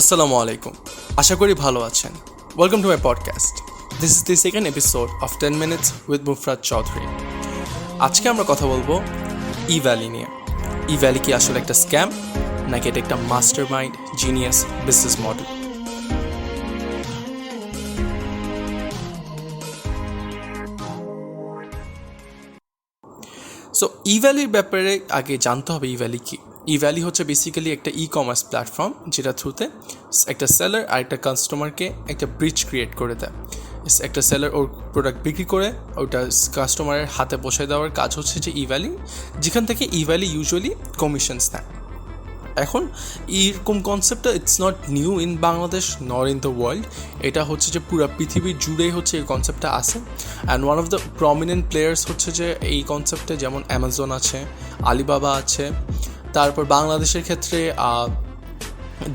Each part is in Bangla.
আসসালামু আলাইকুম, আশা করি ভালো আছেন। Welcome to my podcast. This is the second episode of 10 minutes with Mufrat Chowdhury. আজকে আমরা কথা বলবো ই ভ্যালি নিয়ে। ই ভ্যালি কি আসলে একটা স্ক্যাম, নাকি এটা একটা master mind genius business model? So ই ভ্যালির ব্যাপারে আগে জানতে হবে ই ভ্যালি কি। ই ভ্যালি হচ্ছে বেসিক্যালি একটা ই কমার্স প্ল্যাটফর্ম, যেটা থ্রুতে একটা সেলার আর একটা কাস্টমারকে একটা ব্রিজ ক্রিয়েট করে দেয়। একটা সেলার ওর প্রোডাক্ট বিক্রি করে ওইটা কাস্টমারের হাতে পৌঁছে দেওয়ার কাজ হচ্ছে যে ই ভ্যালি, যেখান থেকে ই ভ্যালি ইউজুয়ালি কমিশনস নেয়। এখন এরকম কনসেপ্টটা it's not new in Bangladesh নর ইন দ্য ওয়ার্ল্ড। এটা হচ্ছে যে পুরো পৃথিবীর জুড়েই হচ্ছে এই কনসেপ্টটা আছে। And one of the prominent players হচ্ছে যে এই কনসেপ্টে, যেমন অ্যামাজন আছে, আলিবাবা আছে, তারপর বাংলাদেশের ক্ষেত্রে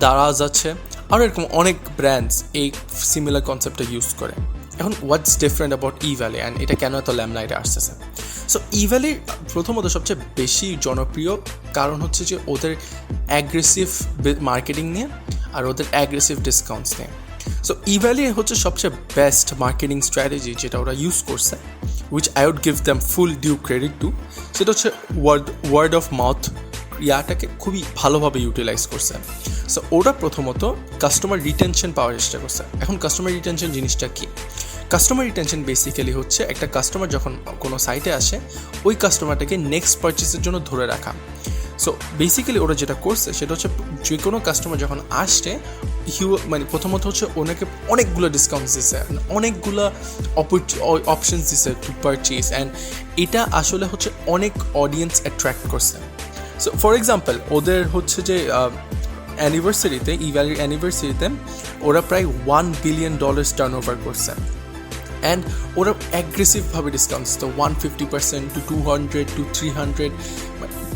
দারাজ আছে, আরও এরকম অনেক ব্র্যান্ডস এই সিমিলার কনসেপ্টটা ইউজ করে। এখন what's different about Evaly and এটা কেন এত ল্যামলাইটে আসতেছে? সো ই ভ্যালির প্রথমত সবচেয়ে বেশি জনপ্রিয় কারণ হচ্ছে যে ওদের অ্যাগ্রেসিভ মার্কেটিং নিয়ে আর ওদের অ্যাগ্রেসিভ ডিসকাউন্টস নিয়ে। সো ই ভ্যালি হচ্ছে সবচেয়ে বেস্ট মার্কেটিং স্ট্র্যাটেজি যেটা ওরা ইউজ করছে, which I would give them full due credit to. সেটা হচ্ছে ওয়ার্ড অফ মাউথ ইয়াটাকে খুবই ভালোভাবে ইউটিলাইজ করছে। সো ওরা প্রথমত কাস্টমার রিটেনশন পাওয়ার চেষ্টা করছে। এখন কাস্টমার রিটেনশন জিনিসটা কি? কাস্টমার রিটেনশন বেসিক্যালি হচ্ছে একটা কাস্টমার যখন কোনো সাইটে আসে, ওই কাস্টমারটাকে নেক্সট পারচেসের জন্য ধরে রাখা। সো বেসিক্যালি ওরা যেটা করছে সেটা হচ্ছে যে কোনো কাস্টমার যখন আসছে, মানে প্রথমত হচ্ছে ওনাকে অনেকগুলো ডিসকাউন্টস দিচ্ছে, অনেকগুলো অপশনস দিচ্ছে টু পারচেস, অ্যান্ড এটা আসলে হচ্ছে অনেক অডিয়েন্স অ্যাট্রাক্ট করছে। সো ফর এক্সাম্পল, ওদের হচ্ছে যে অ্যানিভার্সারিতে, ই ভ্যালির অ্যানিভার্সারিতে ওরা প্রায় $1 বিলিয়ন টার্ন ওভার করছে। অ্যান্ড ওরা অ্যাগ্রেসিভভাবে ডিসকাউন্ট দিত, 150% টু 200 টু 300,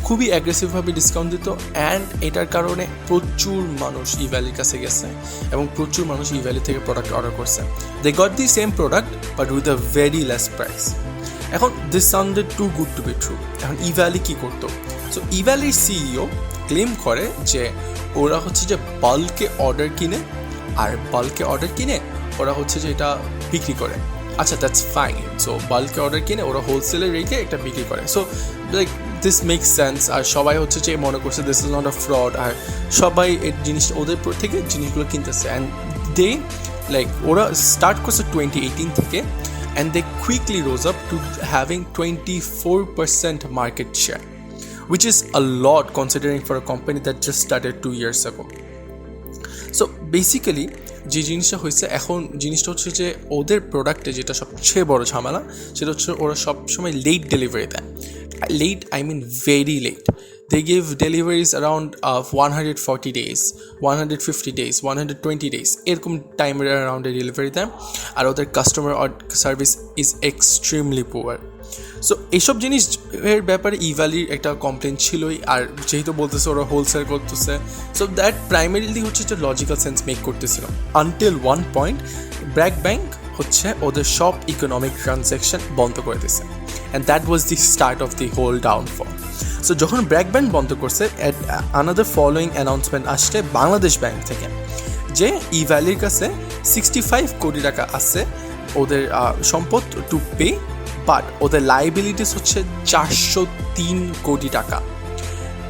খুবই অ্যাগ্রেসিভভাবে ডিসকাউন্ট দিত। অ্যান্ড এটার কারণে প্রচুর মানুষ ই ভ্যালির কাছে গেছে এবং প্রচুর মানুষ ই ভ্যালি থেকে প্রোডাক্ট অর্ডার করছে। They got the same product but with a very less price. এখন this sounded too good to be true. এখন ই ভ্যালি কী করতো? সো ই ভ্যালির সিইও ক্লেম করে যে ওরা হচ্ছে যে বাল্কে অর্ডার কিনে, আর বাল্কে অর্ডার কিনে ওরা হচ্ছে যে এটা বিক্রি করে। আচ্ছা, দ্যাটস ফাইন। সো বাল্কে অর্ডার কিনে ওরা হোলসেলে রেখে এটা বিক্রি করে। So like this makes sense. আর সবাই হচ্ছে যে মনে করছে this is not a fraud, আর সবাই এই জিনিস ওদের থেকে জিনিসগুলো কিনতেছে। অ্যান্ড দে লাইক ওরা স্টার্ট করছে 2018 থেকে, and they quickly rose up to having 24% market share, which is a lot considering for a company that just started 2 years ago. So basically যে জিনিসটা হয়েছে, এখন জিনিসটা হচ্ছে যে ওদের প্রোডাক্টে যেটা সবচেয়ে বড় ঝামেলা সেটা হচ্ছে ওরা সবসময় লেট ডেলিভারি দেয়। Late, I mean very late. They give deliveries around 140 days, 150 days, 120 days, এরকম টাইমের অ্যারাউন্ডে ডেলিভারি দেয়। আর ওদের customer service is extremely poor. So এইসব জিনিসের ব্যাপারে ই ভ্যালির একটা কমপ্লেন ছিলই। আর যেহেতু বলতেছে ওরা হোলসেল করতেছে, সো দ্যাট প্রাইমারিলি হচ্ছে যে লজিক্যাল সেন্স মেক করতেছিল, until one point BRAC bank হচ্ছে ওদের সব ইকোনমিক ট্রানজ্যাকশন বন্ধ করে দিয়েছে। And that was the start of the whole downfall. So যখন ব্র্যাক ব্যাংক বন্ধ করছে, আনাদার ফলোয়িং অ্যানাউন্সমেন্ট আসছে বাংলাদেশ ব্যাংক থেকে, যে ই ভ্যালির কাছে 65 কোটি টাকা আছে ওদের সম্পদ টু পে, বাট ওদের লাইবিলিটিস হচ্ছে 403 কোটি টাকা।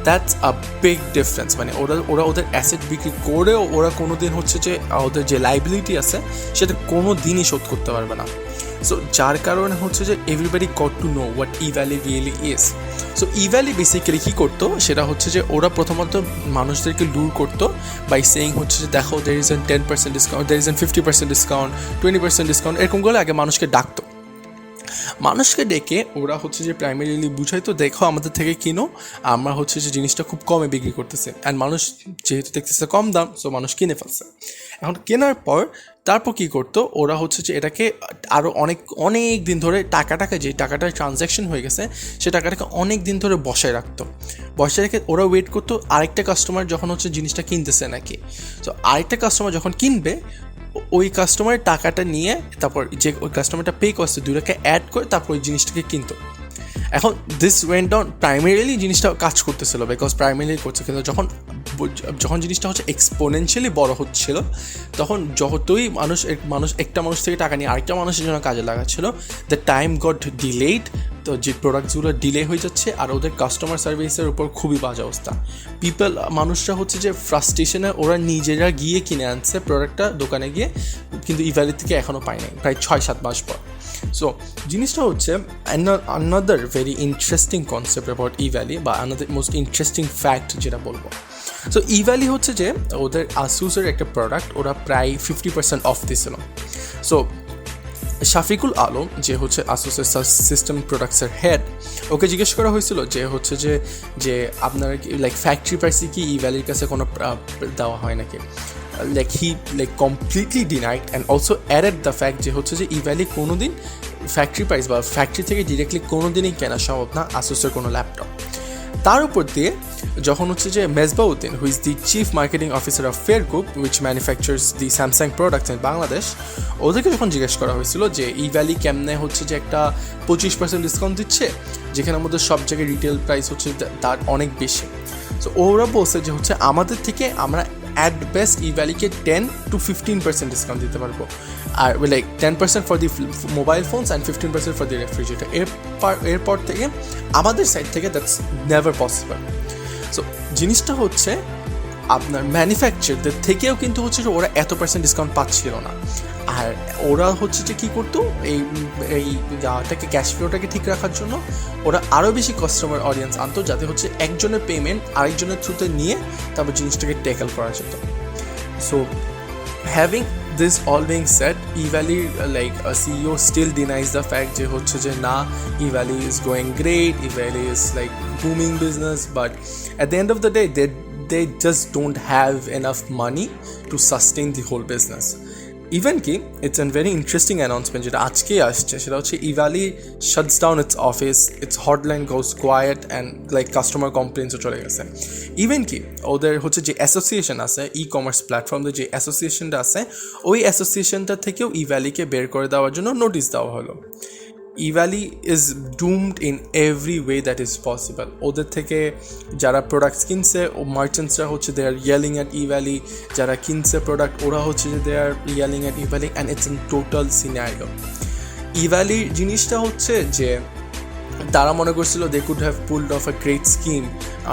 That's a big difference. মানে ওরা ওদের অ্যাসেট বিক্রি করেও ওরা কোনো দিন হচ্ছে যে ওদের যে লাইবিলিটি আছে সেটা কোনো দিনই শোধ করতে পারবে না। সো যার কারণে হচ্ছে যে everybody got to know what Evaly really is. So Evaly basically কী করতো, সেটা হচ্ছে যে ওরা প্রথমত মানুষদেরকে লুর করতো বাই সেইং হচ্ছে যে দেখো there is an 10% discount, there is an 50% discount, 20% discount, এরকমগুলো আগে মানুষকে ডাকতো। মানুষকে ডেকে ওরা হচ্ছে যে প্রাইমারিলি বুঝাইতো, দেখো আমাদের থেকে কিনো, আমরা হচ্ছে যে জিনিসটা খুব কমে বিক্রি করতেছে। অ্যান্ড মানুষ যেহেতু দেখতেছে কম দাম, সো মানুষ কিনে ফেলছে। এখন কেনার পর তারপর কী করতো, ওরা হচ্ছে যে এটাকে আরও অনেক দিন ধরে যে টাকাটার ট্রানজ্যাকশন হয়ে গেছে সে টাকাটাকে অনেক দিন ধরে বসায় রাখতো। বসায় রেখে ওরা ওয়েট করতো আরেকটা কাস্টমার যখন হচ্ছে জিনিসটা কিনতেছে নাকি। সো আরেকটা কাস্টমার যখন কিনবে, ওই কাস্টমারের টাকাটা নিয়ে তারপর যে ওই কাস্টমারটা পে করছে দুটাকে অ্যাড করে তারপর ওই জিনিসটাকে কিনতো। এখন দিস ওয়েন্ট ডাউন, প্রাইমারিলি জিনিসটা কাজ করতেছিল বিকজ প্রাইমারিলি করছে, কিন্তু যখন যখন জিনিসটা হচ্ছে এক্সপোনেনশিয়ালি বড় হচ্ছিল, তখন যতই মানুষ একটা মানুষ থেকে টাকা নিয়ে আরেকটা মানুষের জন্য কাজে লাগাচ্ছিল, দ্য টাইম গট ডিলেড। তো যে প্রোডাক্টসগুলো ডিলে হয়ে যাচ্ছে আর ওদের কাস্টমার সার্ভিসের উপর খুবই বাজে অবস্থা। মানুষরা হচ্ছে যে ফ্রাস্ট্রেশনে ওরা নিজেরা গিয়ে কিনে আনছে প্রোডাক্টটা দোকানে গিয়ে, কিন্তু ইভ্যালি থেকে এখনও পায় নাই, প্রায় 6-7 মাস পর। সো জিনিসটা হচ্ছে another very interesting concept about eValley বা another most interesting fact যেটা বলবো। সো eValley হচ্ছে যে ওদের আসুসের একটা প্রোডাক্ট ওরা প্রায় 50% অফ দিছিল। সো শাফিকুল আলম যে হচ্ছে আসুসের সিস্টেম প্রোডাক্টসের হেড, ওকে জিজ্ঞেস করা হয়েছিল যে হচ্ছে যে আপনার লাইক ফ্যাক্টরি প্রাইসে কি ইভ্যালির কাছে কোনো দেওয়া হয় নাকি। he completely denied and also added the fact যে হচ্ছে যে ইভ্যালি কোনোদিন ফ্যাক্টরি প্রাইস বা ফ্যাক্টরি থেকে ডিরেক্টলি কোনোদিনই কেনা সম্ভব না আসুসের কোনো ল্যাপটপ। তার উপর দিয়ে যখন হচ্ছে যে Mezbauddin, who is the chief marketing officer of fair group which manufacturers the Samsung products in Bangladesh, ওদেরকে যখন জিজ্ঞেস করা হয়েছিল যে ইভ্যালি কেমনে হচ্ছে যে একটা 25% ডিসকাউন্ট দিচ্ছে, যেখানের মধ্যে সব জায়গায় রিটেল প্রাইস হচ্ছে তার অনেক বেশি। সো ওরা বলছে যে হচ্ছে আমাদের থেকে আমরা অ্যাট বেস্ট ইভ্যালিকে 10 to 15% ডিসকাউন্ট দিতে পারবো, আর like 10% for the mobile phones and 15% for the refrigerator. এরপর থেকে আমাদের সাইড থেকে দ্যাটস নেভার পসিবল। সো জিনিসটা হচ্ছে আপনার ম্যানুফ্যাকচারদের থেকেও কিন্তু হচ্ছে যে ওরা এত % ডিসকাউন্ট পাচ্ছিল না, আর ওরা হচ্ছে যে কী করতো এই যাটাকে ক্যাশ ফ্লোটাকে ঠিক রাখার জন্য ওরা আরও বেশি কাস্টমার অডিয়েন্স আনতো, যাতে হচ্ছে একজনের পেমেন্ট আরেকজনের থ্রুতে নিয়ে তারপর জিনিসটাকে ট্যাকেল করা যেত। So having this all being said, eValley CEO still denies the fact যে হচ্ছে যে না, eValley is going great, eValley is like booming business, but at the end of the day they just don't have enough money to sustain the whole business. Even কি it's a very interesting announcement যেটা আজকে আসছে, সেটা হচ্ছে eValley shuts down its office, its hotline goes quiet and like customer complaintsও চলে গেছে। ইভেন কি ওদের হচ্ছে যে অ্যাসোসিয়েশন আছে, ই কমার্স প্ল্যাটফর্মদের যে অ্যাসোসিয়েশনটা আছে, ওই অ্যাসোসিয়েশনটা থেকেও eValleyকে বের করে দেওয়ার জন্য নোটিশ দেওয়া হলো। eValley is doomed in every way that is possible. ওদের থেকে যারা প্রোডাক্টস কিনছে ও মার্চেন্টসরা হচ্ছে দে আর ইয়েলিং অ্যাট eValley, যারা কিনছে প্রোডাক্ট ওরা হচ্ছে যে they are yelling at eValley, and it's an total scenario. eValley জিনিসটা হচ্ছে যে তারা মনে করছিল they could have pulled off a great scheme,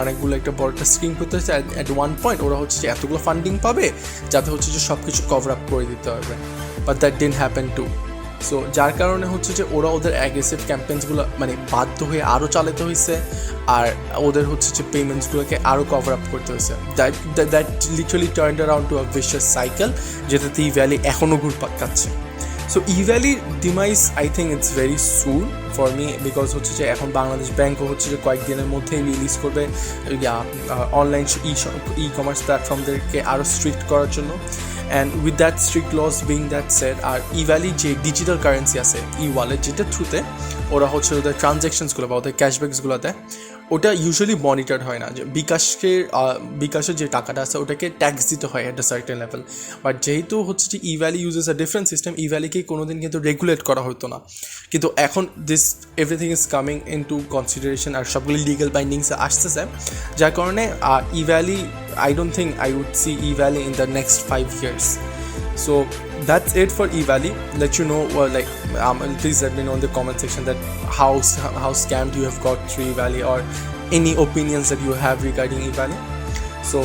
অনেকগুলো একটা বড় একটা স্কিম করতে হচ্ছে অ্যাট ওয়ান পয়েন্ট, ওরা হচ্ছে যে এতগুলো ফান্ডিং পাবে যাতে হচ্ছে যে সব কিছু কভার আপ করে দিতে হবে, but that didn't happen to. So যার কারণে হচ্ছে যে ওরা ওদের অ্যাগ্রেসিভ ক্যাম্পেইনসগুলো মানে বাধ্য হয়ে আরও চালাতে হয়েছে, আর ওদের হচ্ছে যে পেমেন্টসগুলোকে আরও কভার আপ করতে হয়েছে। That literally turned around to a vicious cycle, যেটাতে eValley এখনও ঘুরপাক খাচ্ছে। So eValley demise I think it's very soon for me, because হচ্ছে যে এখন বাংলাদেশ ব্যাংকও হচ্ছে যে কয়েকদিনের মধ্যেই রিলিজ করবে অনলাইন ই কমার্স প্ল্যাটফর্মদেরকে আরও স্ট্রিক্ট করার জন্য। And with that strict laws being that said, আর eValley যে ডিজিটাল কারেন্সি আছে ই ওয়ালেট, যেটার থ্রুতে ওরা হচ্ছে ওদের ট্রানজ্যাকশনসগুলো বা ওদের ক্যাশব্যাকসগুলো দেয়, ওটা ইউজুয়ালি মনিটর হয় না। যে বিকাশের যে টাকাটা আছে ওটাকে ট্যাক্স দিতে হয় at a certain level, but যেহেতু হচ্ছে যে eValley uses a different system, eValleyকে কোনোদিন কিন্তু রেগুলেট করা হতো না, কিন্তু এখন this everything is coming in to consideration, আর সবগুলি লিগাল বাইন্ডিংসে আসতেছে, যার কারণে eValley I don't think I would see eValley in the next 5 years. So that's it for eValley. Let you know please let me know in the comment section that how scammed you have got through eValley, or any opinions that you have regarding eValley. So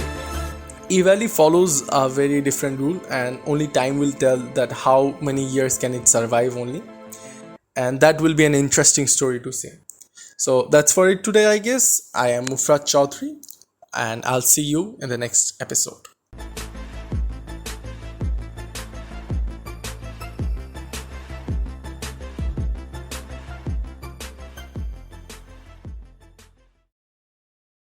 eValley follows a very different rule, and only time will tell that how many years can it survive only, and that will be an interesting story to see. So that's for it today, I guess. I am Mufrat Chaudhary, and I'll see you in the next episode.